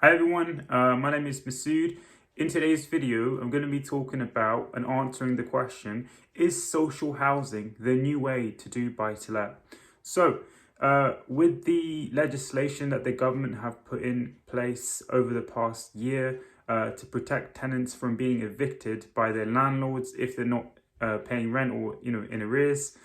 Hi everyone, my name is Masud. In today's video, I'm going to be talking about and answering the question, is social housing the new way to do buy-to-let? So, with the legislation that the government have put in place over the past year to protect tenants from being evicted by their landlords if they're not paying rent or in arrears,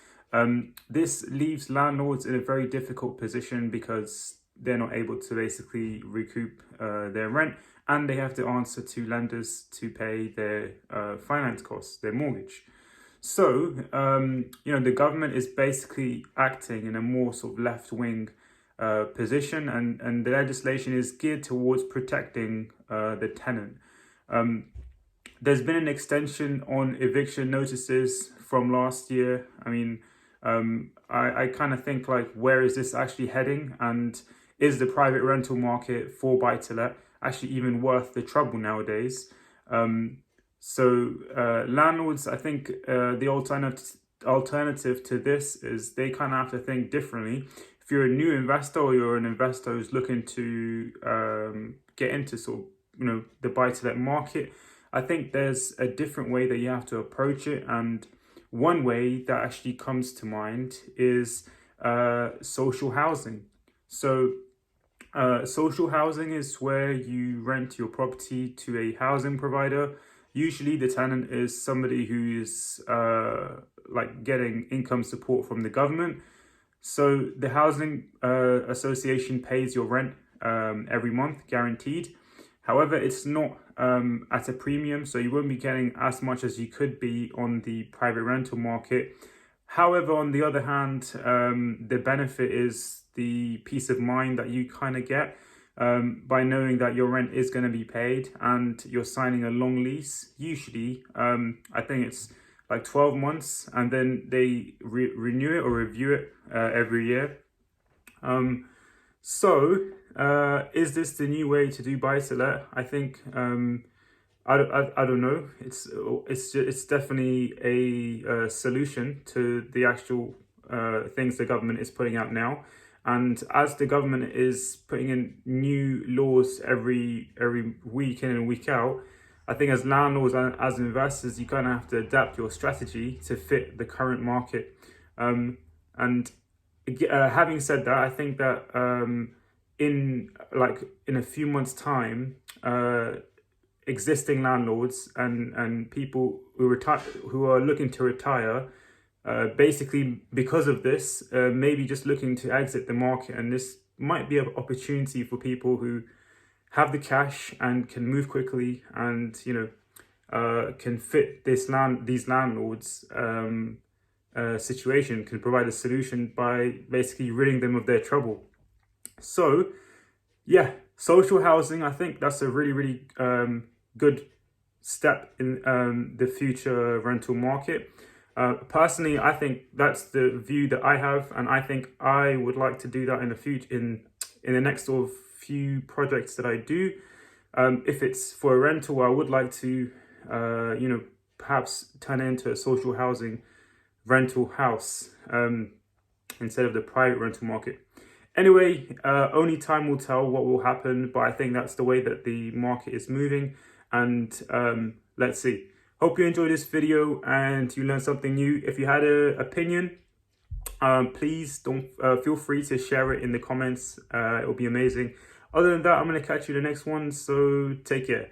this leaves landlords in a very difficult position because they're not able to basically recoup their rent, and they have to answer to lenders to pay their finance costs, their mortgage. So, the government is basically acting in a more sort of left-wing position, and the legislation is geared towards protecting the tenant. There's been an extension on eviction notices from last year. I kind of think, like, where is this actually heading? And is the private rental market for buy-to-let actually even worth the trouble nowadays? Landlords, I think the alternative to this is they kind of have to think differently. If you're a new investor or you're an investor who's looking to get into the buy-to-let market, I think there's a different way that you have to approach it. And one way that actually comes to mind is social housing. So social housing is where you rent your property to a housing provider. Usually the tenant is somebody who is getting income support from the government. So the housing association pays your rent every month, guaranteed. However, it's not at a premium, so you won't be getting as much as you could be on the private rental market. However, on the other hand, the benefit is the peace of mind that you kind of get by knowing that your rent is going to be paid and you're signing a long lease. Usually, I think it's like 12 months, and then they renew it or review it every year. Is this the new way to do buy-to-let? I think I don't know. It's definitely a solution to the actual things the government is putting out now. And as the government is putting in new laws every week in and week out, I think as landlords and as investors, you kind of have to adapt your strategy to fit the current market. Having said that, I think that in a few months' time, existing landlords and people who are looking to retire, basically because of this, maybe just looking to exit the market, and this might be an opportunity for people who have the cash and can move quickly and can fit these landlords situation, can provide a solution by basically ridding them of their trouble. So yeah, social housing, I think that's a really good step in the future rental market. Personally, I think that's the view that I have, and I think I would like to do that in the future, in the next sort of few projects that I do. If it's for a rental, I would like to perhaps turn it into a social housing rental house instead of the private rental market. Anyway, only time will tell what will happen, but I think that's the way that the market is moving, and let's see. Hope you enjoyed this video and you learned something new. If you had an opinion, please don't feel free to share it in the comments. It'll be amazing. Other than that, I'm going to catch you in the next one, so take care.